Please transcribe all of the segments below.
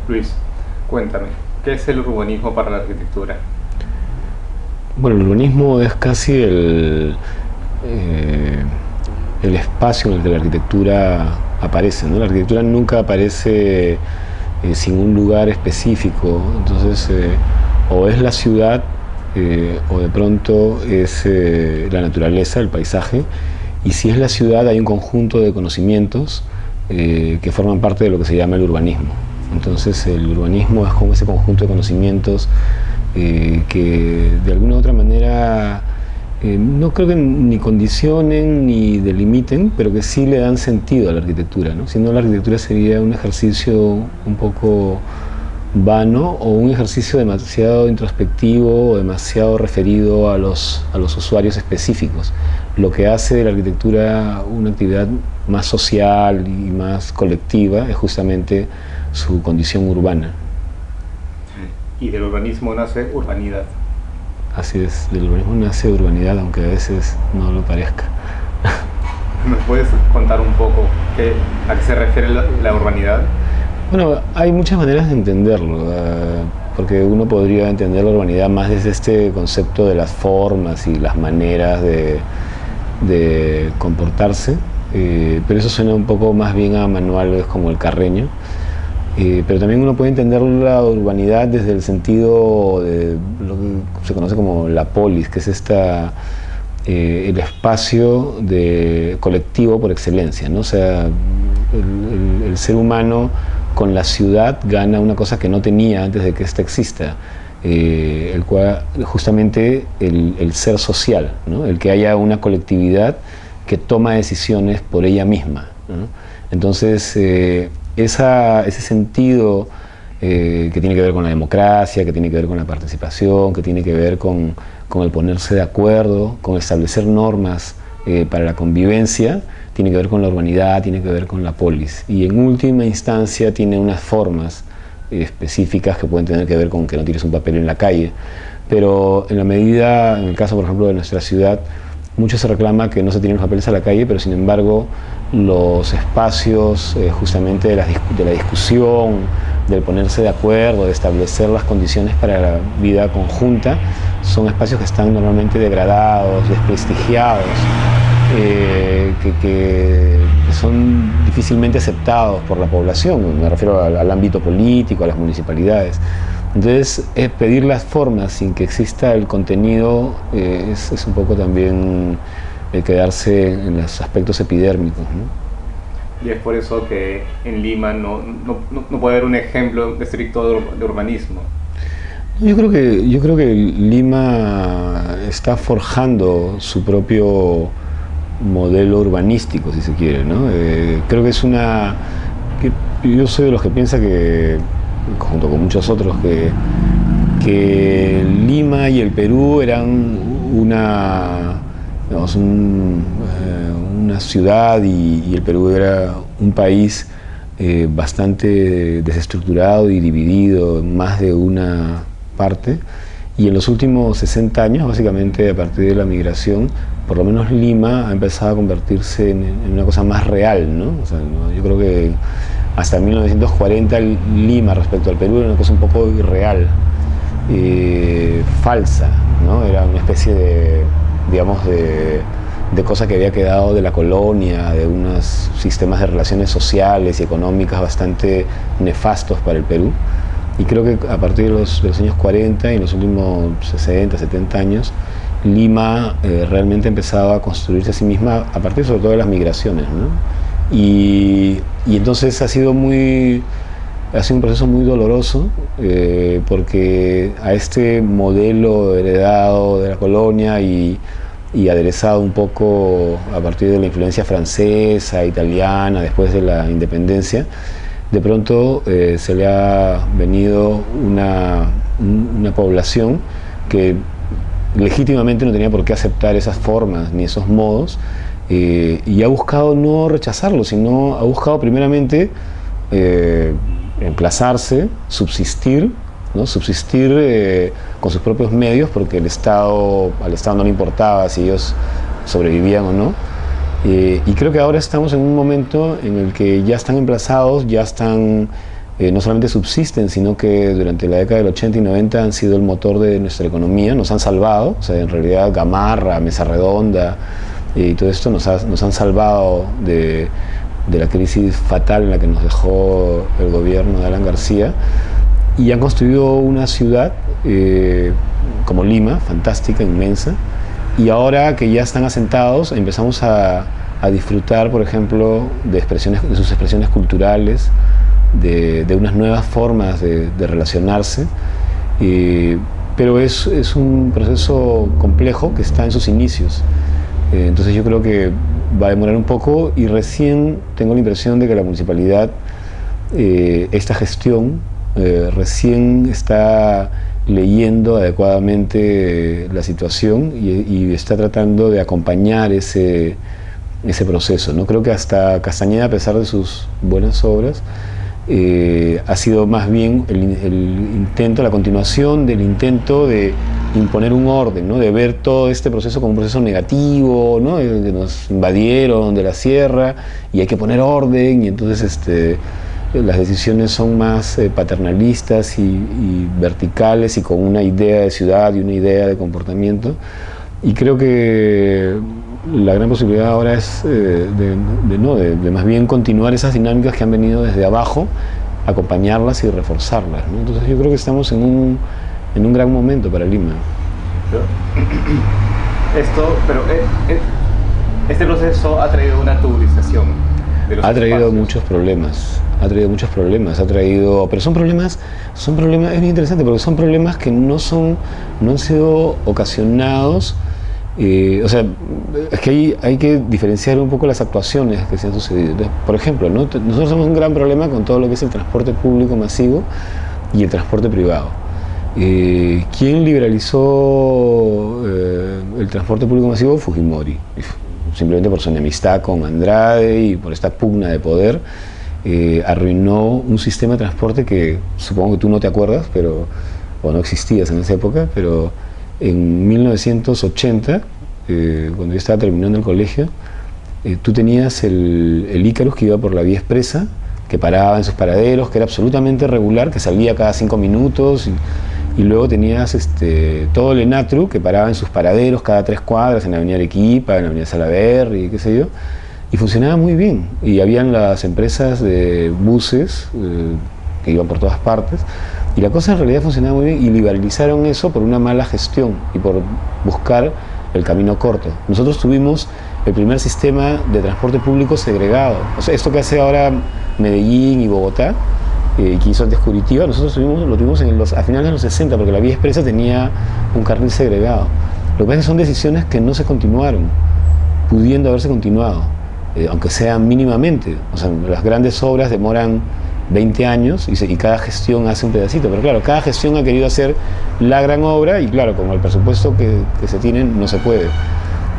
Luis, cuéntame, ¿qué es el urbanismo para la arquitectura? Bueno, el urbanismo es casi eh, el espacio en el que la arquitectura aparece, ¿no? La arquitectura nunca aparece sin un lugar específico, entonces o es la ciudad o de pronto es la naturaleza, el paisaje, y si es la ciudad hay un conjunto de conocimientos que forman parte de lo que se llama el urbanismo. Entonces el urbanismo es como ese conjunto de conocimientos que de alguna u otra manera no creo que ni condicionen ni delimiten, pero que sí le dan sentido a la arquitectura, ¿no? Si no, la arquitectura sería un ejercicio un poco vano o un ejercicio demasiado introspectivo o demasiado referido a los usuarios específicos. Lo que hace de la arquitectura una actividad más social y más colectiva es justamente su condición urbana. Y del urbanismo nace urbanidad. Así es, del urbanismo nace urbanidad, aunque a veces no lo parezca. ¿Me puedes contar un poco a qué se refiere la urbanidad? Bueno, hay muchas maneras de entenderlo, porque uno podría entender la urbanidad más desde este concepto de las formas y las maneras de comportarse, pero eso suena un poco más bien a manuales como el Carreño. Pero también uno puede entender la urbanidad desde el sentido de lo que se conoce como la polis, que es el espacio colectivo por excelencia, ¿no? O sea, el ser humano con la ciudad gana una cosa que no tenía antes de que ésta exista, el cual justamente el ser social, ¿no? El que haya una colectividad que toma decisiones por ella misma, ¿no? Entonces, ese sentido que tiene que ver con la democracia, que tiene que ver con la participación, que tiene que ver con el ponerse de acuerdo, con establecer normas para la convivencia, tiene que ver con la urbanidad, tiene que ver con la polis. Y en última instancia tiene unas formas específicas que pueden tener que ver con que no tires un papel en la calle. Pero en la medida, en el caso por ejemplo de nuestra ciudad, mucho se reclama que no se tiren los papeles a la calle, pero sin embargo los espacios justamente de la discusión, del ponerse de acuerdo, de establecer las condiciones para la vida conjunta, son espacios que están normalmente degradados, desprestigiados, que son difícilmente aceptados por la población. Me refiero al ámbito político, a las municipalidades. Entonces, pedir las formas sin que exista el contenido es un poco también quedarse en los aspectos epidérmicos, ¿no? Y es por eso que en Lima no puede haber un ejemplo estricto de urbanismo. Yo creo que Lima está forjando su propio modelo urbanístico, si se quiere, ¿no? Creo que yo soy de los que piensa que, junto con muchos otros, que Lima y el Perú eran digamos, una ciudad y el Perú era un país bastante desestructurado y dividido en más de una parte. Y en los últimos 60 años, básicamente a partir de la migración, por lo menos Lima ha empezado a convertirse en una cosa más real, ¿no? O sea, yo creo que hasta 1940 Lima respecto al Perú era una cosa un poco irreal, falsa, ¿no? Era una especie digamos, de cosa que había quedado de la colonia, de unos sistemas de relaciones sociales y económicas bastante nefastos para el Perú. Y creo que a partir de los años 40 y en los últimos 60, 70 años, Lima realmente empezaba a construirse a sí misma a partir sobre todo de las migraciones, ¿no? Y entonces ha sido un proceso muy doloroso porque a este modelo heredado de la colonia y aderezado un poco a partir de la influencia francesa, italiana, después de la independencia, de pronto se le ha venido una población que legítimamente no tenía por qué aceptar esas formas ni esos modos, y ha buscado no rechazarlo, sino ha buscado primeramente emplazarse, subsistir, ¿no? Subsistir con sus propios medios, porque al Estado no le importaba si ellos sobrevivían o no. Y creo que ahora estamos en un momento en el que ya están emplazados, ya están no solamente subsisten, sino que durante la década del 80 y 90 han sido el motor de nuestra economía, nos han salvado, o sea, en realidad Gamarra, Mesa Redonda y todo esto nos han salvado de la crisis fatal en la que nos dejó el gobierno de Alan García, y han construido una ciudad como Lima, fantástica, inmensa, y ahora que ya están asentados empezamos a disfrutar, por ejemplo, de sus expresiones culturales, de unas nuevas formas de relacionarse, pero es un proceso complejo que está en sus inicios. Entonces yo creo que va a demorar un poco, y recién tengo la impresión de que la municipalidad, esta gestión, recién está leyendo adecuadamente la situación y está tratando de acompañar ese proceso, ¿no? Creo que hasta Castañeda, a pesar de sus buenas obras, ha sido más bien el intento, la continuación del intento de imponer un orden, ¿no? De ver todo este proceso como un proceso negativo, ¿no? Que nos invadieron de la sierra y hay que poner orden, y entonces las decisiones son más paternalistas y verticales, y con una idea de ciudad y una idea de comportamiento. Y creo que la gran posibilidad ahora es de más bien continuar esas dinámicas que han venido desde abajo, acompañarlas y reforzarlas, ¿no? Entonces yo creo que estamos en un gran momento para Lima. Este proceso ha traído una tuburización de los Ha traído espacios. muchos problemas, pero son problemas, es bien interesante, porque son problemas que no han sido ocasionados. O sea, es que hay que diferenciar un poco las actuaciones que se han sucedido. Entonces, por ejemplo, ¿no? Nosotros tenemos un gran problema con todo lo que es el transporte público masivo y el transporte privado. ¿Quién liberalizó el transporte público masivo? Fujimori. Simplemente por su enemistad con Andrade y por esta pugna de poder, arruinó un sistema de transporte que supongo que tú no te acuerdas, o no existías en esa época, pero en 1980, cuando yo estaba terminando el colegio, tú tenías el Ícarus, que iba por la vía expresa, que paraba en sus paraderos, que era absolutamente regular, que salía cada 5 minutos, y luego tenías todo el Enatru, que paraba en sus paraderos cada 3 cuadras, en la avenida Arequipa, en la avenida Salaberry, qué sé yo, y funcionaba muy bien. Y habían las empresas de buses que iban por todas partes, y la cosa en realidad funcionaba muy bien, y liberalizaron eso por una mala gestión y por buscar el camino corto. Nosotros tuvimos el primer sistema de transporte público segregado. O sea, esto que hace ahora Medellín y Bogotá, que hizo antes Curitiba, nosotros lo tuvimos a finales de los 60, porque la vía expresa tenía un carril segregado. Lo que pasa es que son decisiones que no se continuaron, pudiendo haberse continuado, aunque sea mínimamente. O sea, las grandes obras demoran 20 años y cada gestión hace un pedacito, pero claro, cada gestión ha querido hacer la gran obra, y claro, con el presupuesto que se tiene no se puede.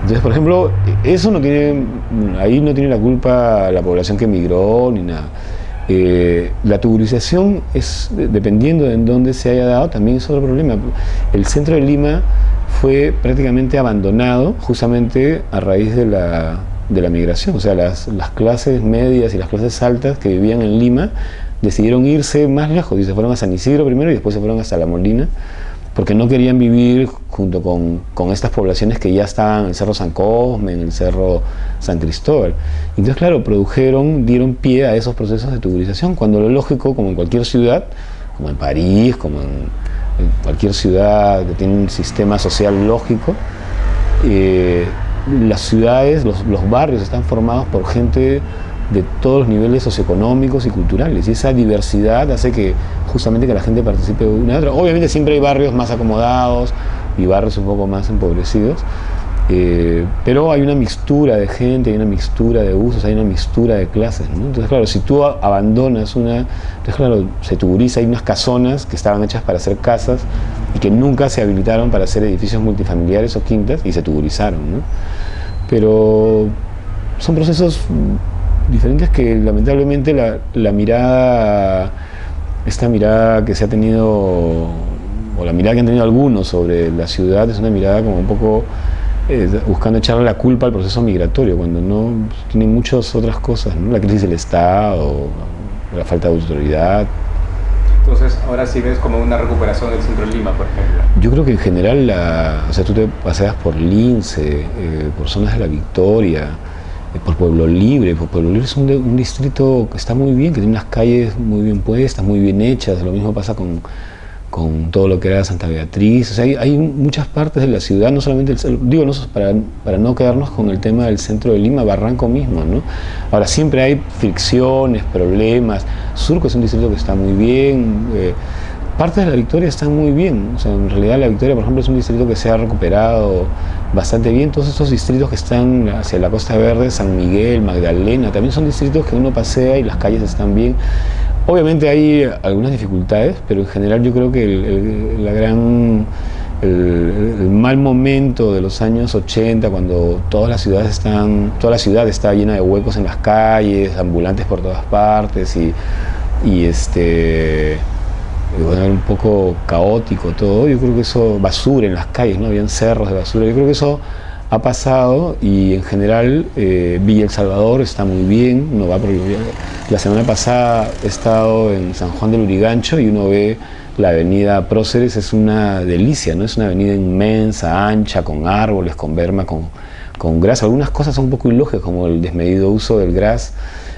Entonces, por ejemplo, ahí no tiene la culpa la población que emigró ni nada. La tuburización dependiendo de en dónde se haya dado, también es otro problema. El centro de Lima fue prácticamente abandonado justamente a raíz de la migración. O sea, las clases medias y las clases altas que vivían en Lima decidieron irse más lejos, y se fueron a San Isidro primero y después se fueron hasta La Molina, porque no querían vivir junto con estas poblaciones que ya estaban en el Cerro San Cosme, en el Cerro San Cristóbal. Entonces, claro, dieron pie a esos procesos de tuburización, cuando lo lógico, como en cualquier ciudad, como en París, como en cualquier ciudad que tiene un sistema social lógico, las ciudades, los barrios están formados por gente de todos los niveles socioeconómicos y culturales, y esa diversidad hace que justamente que la gente participe de una y otra. Obviamente siempre hay barrios más acomodados y barrios un poco más empobrecidos, pero hay una mixtura de gente, hay una mixtura de usos, hay una mixtura de clases, ¿no? Entonces, claro, si tú abandonas entonces, claro, se tuburiza. Hay unas casonas que estaban hechas para hacer casas y que nunca se habilitaron para hacer edificios multifamiliares o quintas, y se tuburizaron, ¿no? Pero son procesos diferentes que lamentablemente esta mirada que se ha tenido, o la mirada que han tenido algunos sobre la ciudad, es una mirada como un poco buscando echarle la culpa al proceso migratorio, cuando no tiene muchas otras cosas, ¿no? La crisis del Estado, la falta de autoridad, Entonces, ahora sí ves como una recuperación del centro de Lima, por ejemplo. Yo creo que en general, o sea, tú te paseas por Lince, por zonas de la Victoria, por Pueblo Libre. Por Pueblo Libre es un distrito que está muy bien, que tiene unas calles muy bien puestas, muy bien hechas. Lo mismo pasa con todo lo que era Santa Beatriz. O sea, hay muchas partes de la ciudad, no solamente, digo, no, para no quedarnos con el tema del centro de Lima, Barranco mismo, ¿no? Ahora, siempre hay fricciones, problemas. Surco es un distrito que está muy bien. Partes de la Victoria están muy bien. O sea, en realidad la Victoria, por ejemplo, es un distrito que se ha recuperado bastante bien. Todos estos distritos que están hacia la Costa Verde, San Miguel, Magdalena, también son distritos que uno pasea y las calles están bien. Obviamente hay algunas dificultades, pero en general yo creo que el mal momento de los años 80, cuando toda la ciudad está llena de huecos en las calles, ambulantes por todas partes y bueno, era un poco caótico todo. Yo creo que eso, basura en las calles, ¿no? Habían cerros de basura. Yo creo que eso ha pasado y en general Villa El Salvador está muy bien. Uno va la semana pasada he estado en San Juan del Lurigancho y uno ve la avenida Próceres, es una delicia, ¿no? Es una avenida inmensa, ancha, con árboles, con berma, con gras. Algunas cosas son un poco ilógicas, como el desmedido uso del gras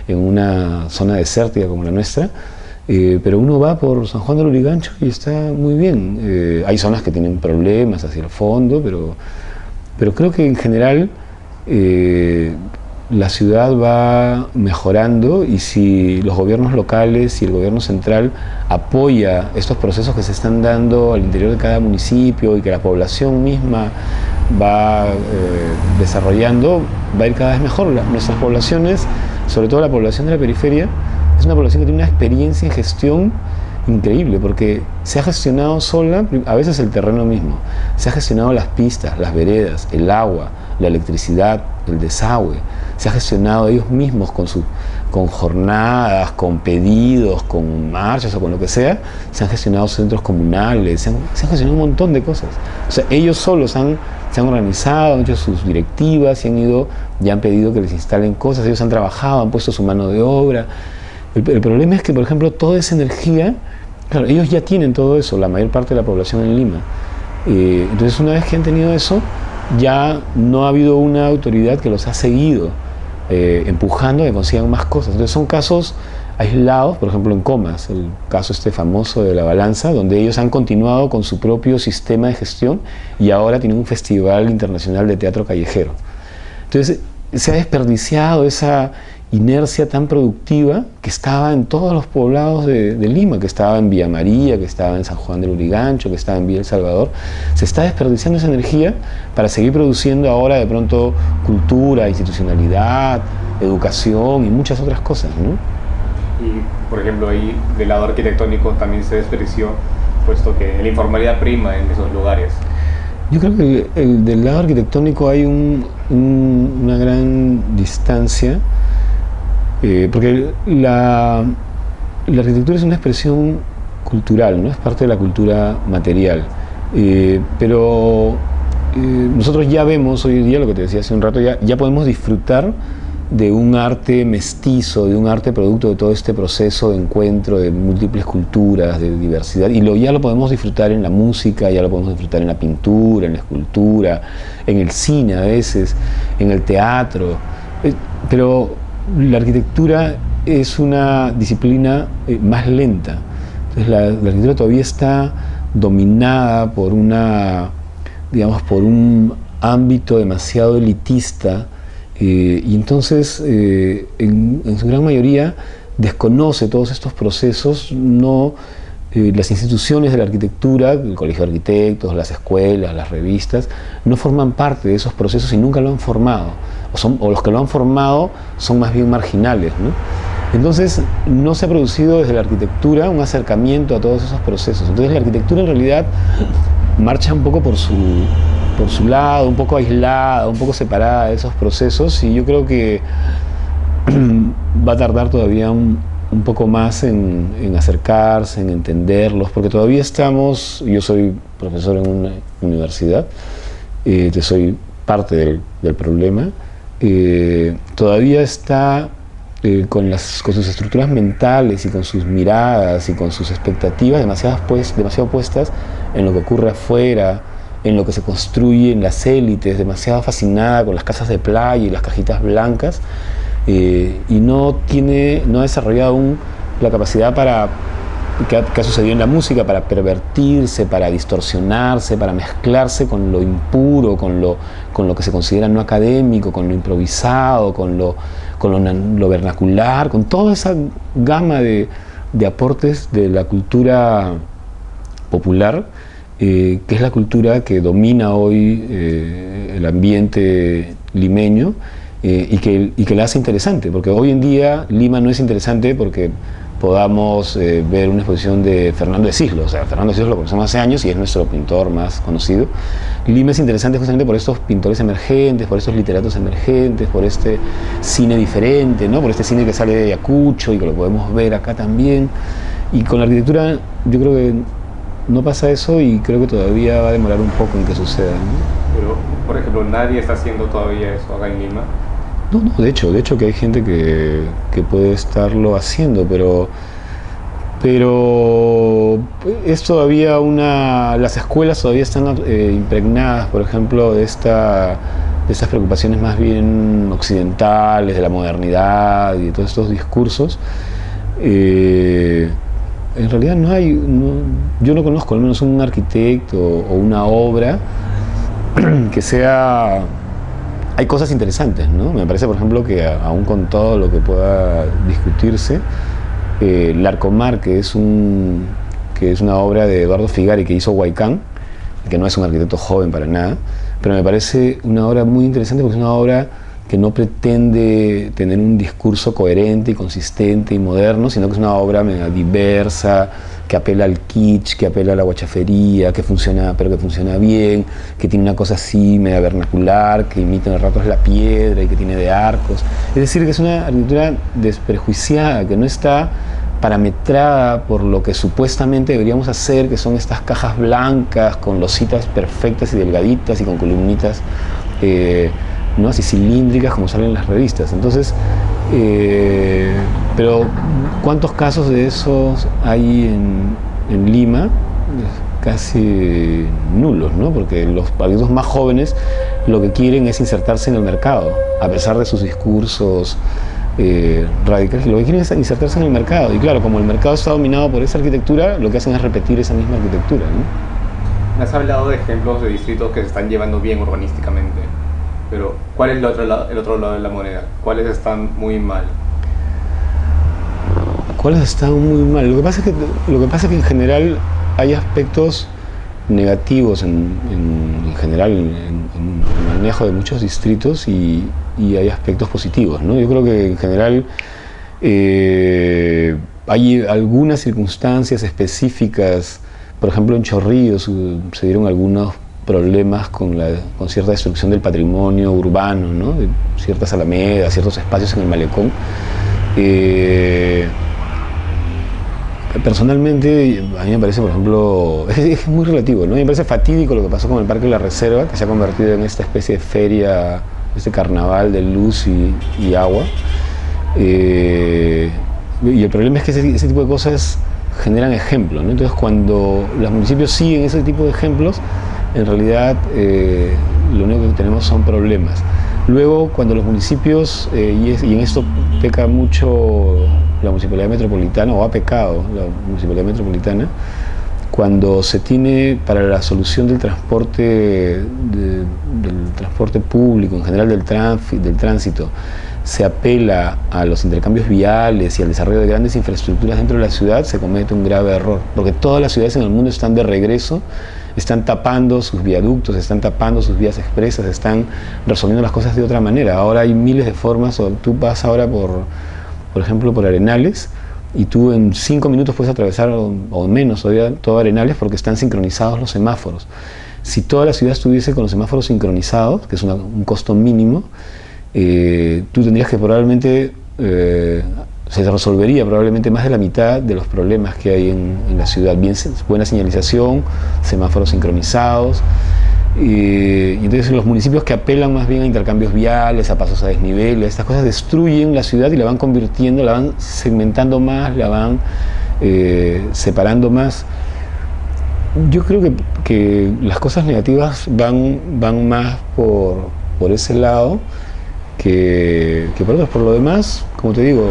en una zona desértica como la nuestra. Pero uno va por San Juan del Lurigancho y está muy bien. Hay zonas que tienen problemas hacia el fondo, pero creo que en general la ciudad va mejorando, y si los gobiernos locales y el gobierno central apoya estos procesos que se están dando al interior de cada municipio y que la población misma va desarrollando, va a ir cada vez mejor. Nuestras poblaciones, sobre todo la población de la periferia, es una población que tiene una experiencia en gestión increíble, porque se ha gestionado sola, a veces el terreno mismo, se ha gestionado las pistas, las veredas, el agua, la electricidad, el desagüe, se ha gestionado ellos mismos con jornadas, con pedidos, con marchas o con lo que sea. Se han gestionado centros comunales, se han gestionado un montón de cosas. O sea, ellos solos se han organizado, han hecho sus directivas y han ido, ya han pedido que les instalen cosas, ellos han trabajado, han puesto su mano de obra. El problema es que, por ejemplo, toda esa energía, claro, ellos ya tienen todo eso, la mayor parte de la población en Lima. Entonces, una vez que han tenido eso, ya no ha habido una autoridad que los ha seguido empujando a que consigan más cosas. Entonces, son casos aislados, por ejemplo, en Comas, el caso este famoso de La Balanza, donde ellos han continuado con su propio sistema de gestión y ahora tienen un festival internacional de teatro callejero. Entonces, se ha desperdiciado esa inercia tan productiva que estaba en todos los poblados de Lima, que estaba en Villa María, que estaba en San Juan del Lurigancho, que estaba en Villa El Salvador. Se está desperdiciando esa energía para seguir produciendo ahora de pronto cultura, institucionalidad, educación y muchas otras cosas, ¿no? Y, por ejemplo, ahí del lado arquitectónico también se desperdició, puesto que la informalidad prima en esos lugares. Yo creo que del lado arquitectónico hay una gran distancia, porque la arquitectura es una expresión cultural, ¿no? Es parte de la cultura material. Pero nosotros ya vemos hoy en día, lo que te decía hace un rato, ya podemos disfrutar de un arte mestizo, de un arte producto de todo este proceso de encuentro de múltiples culturas, de diversidad, y ya lo podemos disfrutar en la música, ya lo podemos disfrutar en la pintura, en la escultura, en el cine a veces, en el teatro. Pero la arquitectura es una disciplina más lenta. Entonces la arquitectura todavía está dominada por por un ámbito demasiado elitista, y entonces en su gran mayoría desconoce todos estos procesos. Las instituciones de la arquitectura, el Colegio de Arquitectos, las escuelas, las revistas, no forman parte de esos procesos y nunca lo han formado, o los que lo han formado son más bien marginales, ¿no? Entonces no se ha producido desde la arquitectura un acercamiento a todos esos procesos. Entonces la arquitectura en realidad marcha un poco por su lado, un poco aislada, un poco separada de esos procesos, y yo creo que va a tardar todavía un poco más en acercarse, en entenderlos, porque todavía yo soy profesor en una universidad, soy parte del problema, todavía está con sus estructuras mentales y con sus miradas y con sus expectativas demasiado puestas en lo que ocurre afuera, en lo que se construye en las élites, demasiado fascinada con las casas de playa y las cajitas blancas, y no ha desarrollado aún la capacidad que ha sucedido en la música para pervertirse, para distorsionarse, para mezclarse con lo impuro, con lo que se considera no académico, con lo improvisado, con lo vernacular, con toda esa gama de aportes de la cultura popular, que es la cultura que domina hoy el ambiente limeño, y que la hace interesante, porque hoy en día Lima no es interesante porque podamos ver una exposición de Fernando de Cislo. O sea, Fernando de Cislo lo conocemos hace años y es nuestro pintor más conocido. Lima es interesante justamente por estos pintores emergentes, por estos literatos emergentes, por este cine diferente, ¿no? Por este cine que sale de Ayacucho y que lo podemos ver acá también. Y con la arquitectura yo creo que no pasa eso, y creo que todavía va a demorar un poco en que suceda, ¿no? Pero, por ejemplo, nadie está haciendo todavía eso acá en Lima. No, de hecho que hay gente que puede estarlo haciendo, pero es todavía las escuelas todavía están impregnadas, por ejemplo, de estas preocupaciones más bien occidentales, de la modernidad y de todos estos discursos. En realidad yo no conozco al menos un arquitecto o una obra que sea... Hay cosas interesantes, ¿no? Me parece, por ejemplo, que aún con todo lo que pueda discutirse, Larcomar, que es una obra de Eduardo Figari que hizo Huaycán, que no es un arquitecto joven para nada, pero me parece una obra muy interesante porque es una obra que no pretende tener un discurso coherente y consistente y moderno, sino que es una obra diversa, que apela al kitsch, que apela a la guachafería, pero que funciona bien, que tiene una cosa así media vernacular, que imita en ratos la piedra y que tiene de arcos. Es decir, que es una arquitectura desprejuiciada, que no está parametrada por lo que supuestamente deberíamos hacer, que son estas cajas blancas con lositas perfectas y delgaditas y con columnitas ¿no? así cilíndricas como salen en las revistas. Entonces, pero ¿cuántos casos de esos hay en Lima? Casi nulos, ¿no? Porque los partidos más jóvenes lo que quieren es insertarse en el mercado, a pesar de sus discursos radicales. Lo que quieren es insertarse en el mercado, y claro, como el mercado está dominado por esa arquitectura, lo que hacen es repetir esa misma arquitectura, ¿no? Has hablado de ejemplos de distritos que se están llevando bien urbanísticamente, pero ¿cuál es el otro lado de la moneda? ¿Cuáles están muy mal? ¿Cuáles están muy mal? Lo que pasa es que en general hay aspectos negativos en general en el manejo de muchos distritos, y hay aspectos positivos, ¿no? Yo creo que en general hay algunas circunstancias específicas. Por ejemplo, en Chorrillos se dieron algunos problemas con cierta destrucción del patrimonio urbano, ¿no? De ciertas alamedas, ciertos espacios en el malecón. Personalmente, a mí me parece, por ejemplo, es muy relativo, ¿no? A mí me parece fatídico lo que pasó con el Parque de la Reserva, que se ha convertido en esta especie de feria, este carnaval de luz y agua. Y el problema es que ese tipo de cosas generan ejemplos, ¿no? Entonces, cuando los municipios siguen ese tipo de ejemplos, en realidad lo único que tenemos son problemas. Luego, cuando los municipios, y en esto peca mucho la Municipalidad Metropolitana, o ha pecado la Municipalidad Metropolitana, cuando se tiene para la solución del transporte público, en general del tránsito, se apela a los intercambios viales y al desarrollo de grandes infraestructuras dentro de la ciudad, se comete un grave error, porque todas las ciudades en el mundo están de regreso, están tapando sus viaductos, están tapando sus vías expresas, están resolviendo las cosas de otra manera. Ahora hay miles de formas. Tú vas ahora por ejemplo, por Arenales, y tú en 5 minutos puedes atravesar, o menos todavía, todo Arenales, porque están sincronizados los semáforos. Si toda la ciudad estuviese con los semáforos sincronizados, que es un costo mínimo, tú tendrías que probablemente, se resolvería probablemente más de la mitad de los problemas que hay en la ciudad. Buena señalización, semáforos sincronizados, Y entonces los municipios que apelan más bien a intercambios viales, a pasos a desnivel, estas cosas destruyen la ciudad y la van convirtiendo, la van segmentando más, la van separando más. Yo creo que las cosas negativas van más por ese lado que por otros. Por lo demás, como te digo,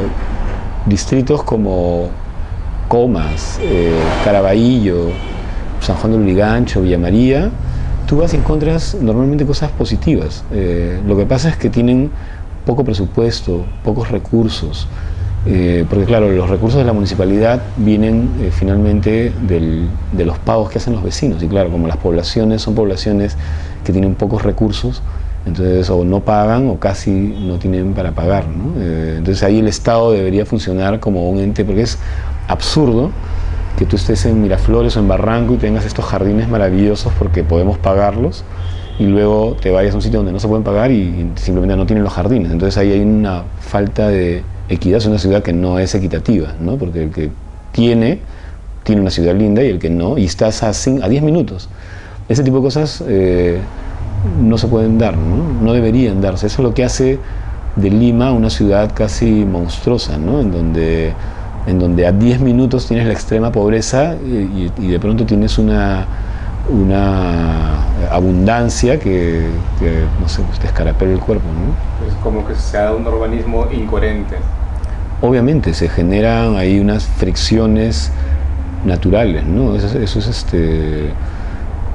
distritos como Comas, Caraballo, San Juan de Lurigancho, Villa María, tú vas y encuentras normalmente cosas positivas. Lo que pasa es que tienen poco presupuesto, pocos recursos, porque claro, los recursos de la municipalidad vienen finalmente de los pagos que hacen los vecinos, y claro, como las poblaciones son poblaciones que tienen pocos recursos, entonces o no pagan o casi no tienen para pagar, ¿no? Entonces ahí el Estado debería funcionar como un ente, porque es absurdo que tú estés en Miraflores o en Barranco y tengas estos jardines maravillosos porque podemos pagarlos, y luego te vayas a un sitio donde no se pueden pagar y simplemente no tienen los jardines. Entonces ahí hay una falta de equidad, es una ciudad que no es equitativa, ¿no? Porque el que tiene una ciudad linda y el que no, y estás a 10 minutos. Ese tipo de cosas no se pueden dar, ¿no? No deberían darse. Eso es lo que hace de Lima una ciudad casi monstruosa, ¿no? En donde a 10 minutos tienes la extrema pobreza y de pronto tienes una abundancia que no sé, te escarapela el cuerpo, ¿no? Es como que se da un urbanismo incoherente. Obviamente se generan ahí unas fricciones naturales, ¿no? Eso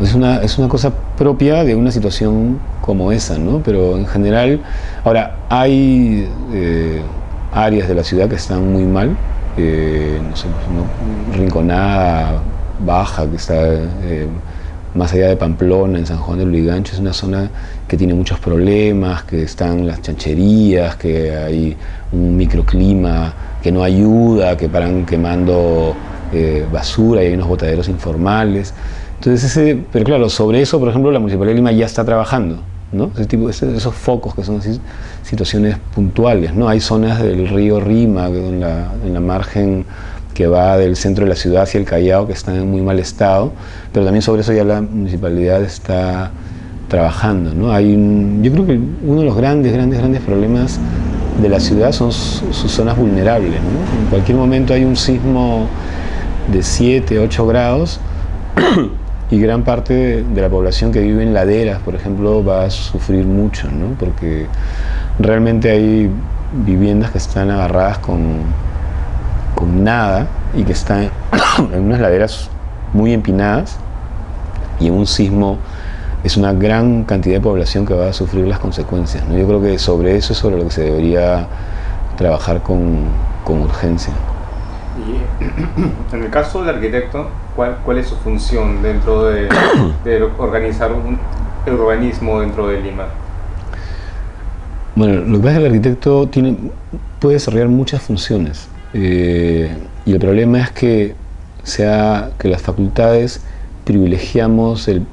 es una cosa propia de una situación como esa, ¿no? Pero en general, ahora hay áreas de la ciudad que están muy mal, no sé, ¿no? Rinconada Baja, que está más allá de Pamplona, en San Juan de Lurigancho, es una zona que tiene muchos problemas, que están las chancherías, que hay un microclima que no ayuda, que paran quemando basura y hay unos botaderos informales. Entonces pero claro, sobre eso, por ejemplo, la Municipalidad de Lima ya está trabajando, ¿no? Esos focos que son así, situaciones puntuales, ¿no? Hay zonas del río Rima, en la margen que va del centro de la ciudad hacia el Callao, que están en muy mal estado, pero también sobre eso ya la municipalidad está trabajando, ¿no? Yo creo que uno de los grandes problemas de la ciudad son sus zonas vulnerables, ¿no? En cualquier momento hay un sismo de 7, 8 grados y gran parte de la población que vive en laderas, por ejemplo, va a sufrir mucho, ¿no? Porque realmente hay viviendas que están agarradas con nada y que están en unas laderas muy empinadas, y en un sismo es una gran cantidad de población que va a sufrir las consecuencias, ¿no? Yo creo que sobre eso es sobre lo que se debería trabajar con urgencia. Y en el caso del arquitecto, ¿cuál es su función dentro de organizar un urbanismo dentro de Lima? Bueno, lo que pasa es que el arquitecto puede desarrollar muchas funciones, y el problema es que las facultades privilegiamos el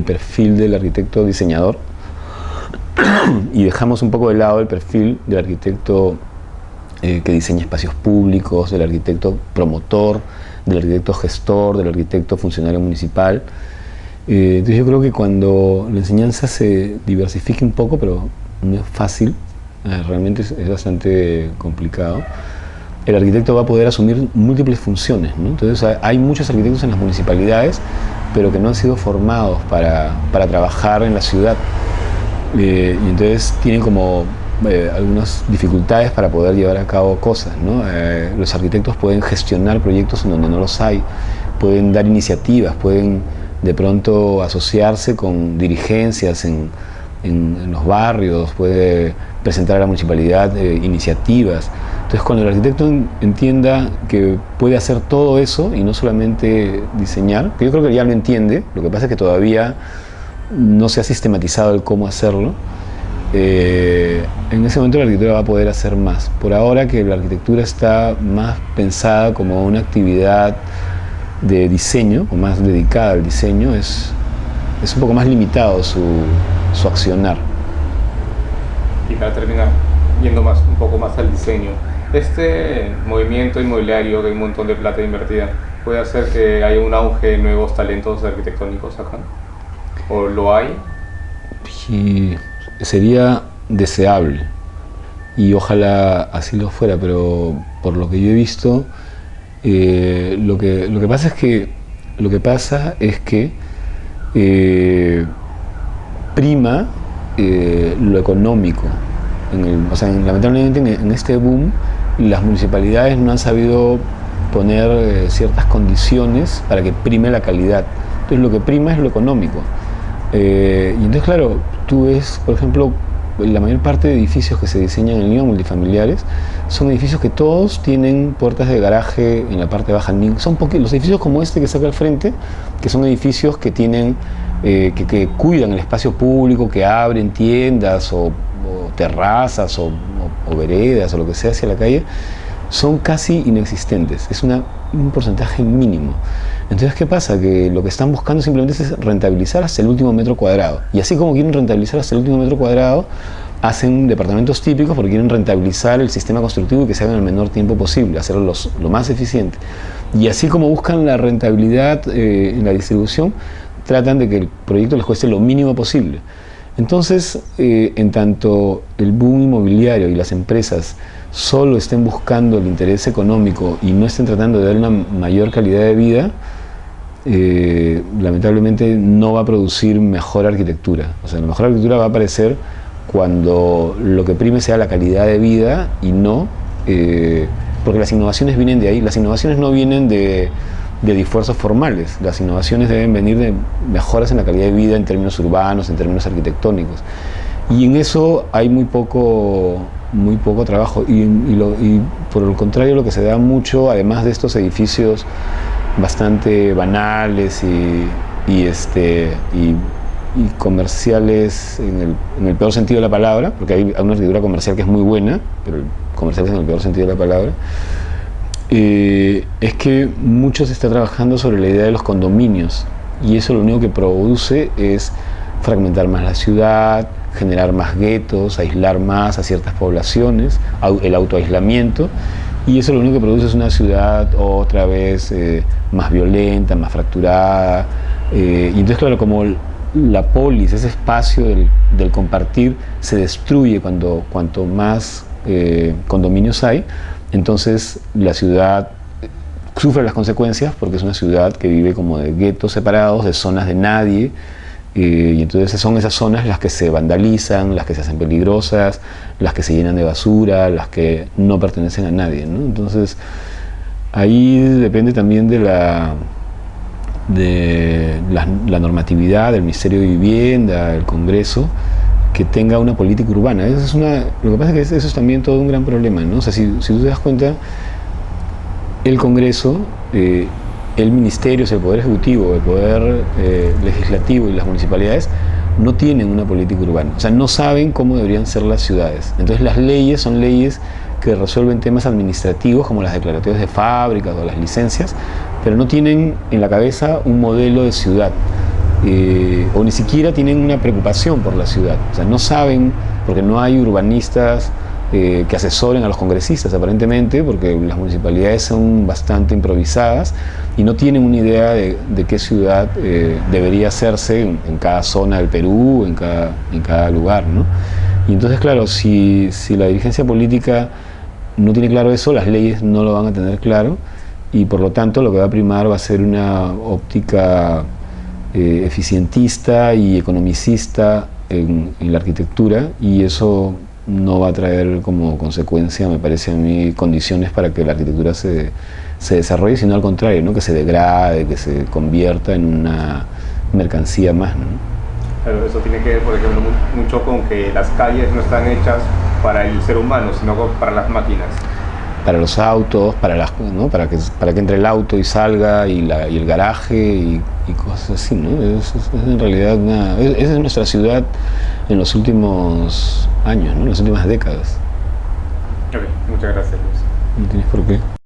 perfil del arquitecto diseñador y dejamos un poco de lado el perfil del arquitecto que diseña espacios públicos, del arquitecto promotor, del arquitecto gestor, del arquitecto funcionario municipal. Entonces yo creo que cuando la enseñanza se diversifique un poco, pero no es fácil, realmente es bastante complicado, el arquitecto va a poder asumir múltiples funciones, ¿no? Entonces hay muchos arquitectos en las municipalidades, pero que no han sido formados para trabajar en la ciudad, y entonces tienen como algunas dificultades para poder llevar a cabo cosas, ¿no? Los arquitectos pueden gestionar proyectos en donde no los hay, pueden dar iniciativas, pueden de pronto asociarse con dirigencias en los barrios, puede presentar a la municipalidad iniciativas. Entonces, cuando el arquitecto entienda que puede hacer todo eso y no solamente diseñar, que yo creo que ya lo entiende, lo que pasa es que todavía no se ha sistematizado el cómo hacerlo, en ese momento la arquitectura va a poder hacer más. Por ahora que la arquitectura está más pensada como una actividad de diseño, o más dedicada al diseño, es un poco más limitado su accionar. Y para terminar, yendo un poco más al diseño, este movimiento inmobiliario, que hay un montón de plata invertida, ¿puede hacer que haya un auge de nuevos talentos arquitectónicos acá? ¿O lo hay? Y sería deseable y ojalá así lo fuera, pero por lo que yo he visto, lo que pasa es que prima lo económico. Lamentablemente en este boom las municipalidades no han sabido poner ciertas condiciones para que prime la calidad. Entonces lo que prima es lo económico. Y entonces, claro, tú ves, por ejemplo, la mayor parte de edificios que se diseñan en Lima, multifamiliares, son edificios que todos tienen puertas de garaje en la parte baja. Son poquitos, los edificios como este que saca al frente, que son edificios que tienen, que cuidan el espacio público, que abren tiendas o terrazas o veredas o lo que sea hacia la calle, son casi inexistentes. Es un porcentaje mínimo. Entonces, ¿qué pasa? Que lo que están buscando simplemente es rentabilizar hasta el último metro cuadrado. Y así como quieren rentabilizar hasta el último metro cuadrado, hacen departamentos típicos porque quieren rentabilizar el sistema constructivo y que se haga en el menor tiempo posible, hacerlo lo más eficiente. Y así como buscan la rentabilidad en la distribución, tratan de que el proyecto les cueste lo mínimo posible. Entonces, en tanto el boom inmobiliario y las empresas solo estén buscando el interés económico y no estén tratando de dar una mayor calidad de vida, lamentablemente no va a producir mejor arquitectura. O sea, la mejor arquitectura va a aparecer cuando lo que prime sea la calidad de vida y no, porque las innovaciones vienen de ahí. Las innovaciones no vienen de esfuerzos formales. Las innovaciones deben venir de mejoras en la calidad de vida en términos urbanos, en términos arquitectónicos. Y en eso hay muy poco trabajo. Y por el contrario, lo que se da mucho, además de estos edificios bastante banales y comerciales en el peor sentido de la palabra, porque hay una arquitectura comercial que es muy buena, pero comercial es en el peor sentido de la palabra, es que mucho se está trabajando sobre la idea de los condominios, y eso lo único que produce es fragmentar más la ciudad, generar más guetos, aislar más a ciertas poblaciones, el autoaislamiento, y eso lo único que produce es una ciudad otra vez más violenta, más fracturada. Y entonces, claro, como la polis, ese espacio del compartir, se destruye cuanto más condominios hay, entonces la ciudad sufre las consecuencias porque es una ciudad que vive como de guetos separados, de zonas de nadie. Y entonces son esas zonas las que se vandalizan, las que se hacen peligrosas, las que se llenan de basura, las que no pertenecen a nadie, ¿no? Entonces ahí depende también de la normatividad del Ministerio de Vivienda, del Congreso, que tenga una política urbana. Lo que pasa es que eso es también todo un gran problema, ¿no? O sea, si tú te das cuenta, el Congreso, el Ministerio, o sea, el Poder Ejecutivo, el Poder Legislativo y las municipalidades no tienen una política urbana. O sea, no saben cómo deberían ser las ciudades. Entonces las leyes son leyes que resuelven temas administrativos como las declaratorias de fábricas o las licencias, pero no tienen en la cabeza un modelo de ciudad. O ni siquiera tienen una preocupación por la ciudad. O sea, no saben, porque no hay urbanistas que asesoren a los congresistas, aparentemente, porque las municipalidades son bastante improvisadas y no tienen una idea de qué ciudad debería hacerse en cada zona del Perú, en cada lugar, ¿no? Y entonces, claro, si la dirigencia política no tiene claro eso, las leyes no lo van a tener claro, y por lo tanto lo que va a primar va a ser una óptica eficientista y economicista en la arquitectura, y eso no va a traer como consecuencia, me parece a mí, condiciones para que la arquitectura se desarrolle, sino al contrario, ¿no? Que se degrade, que se convierta en una mercancía más, ¿no? Pero eso tiene que ver, por ejemplo, mucho con que las calles no están hechas para el ser humano, sino para las máquinas. Para los autos, ¿no? para que entre el auto y salga, y el garaje y cosas así, ¿no? Es en realidad esa es nuestra ciudad en los últimos años, ¿no? En las últimas décadas. Ok, muchas gracias, Luis. No tienes por qué.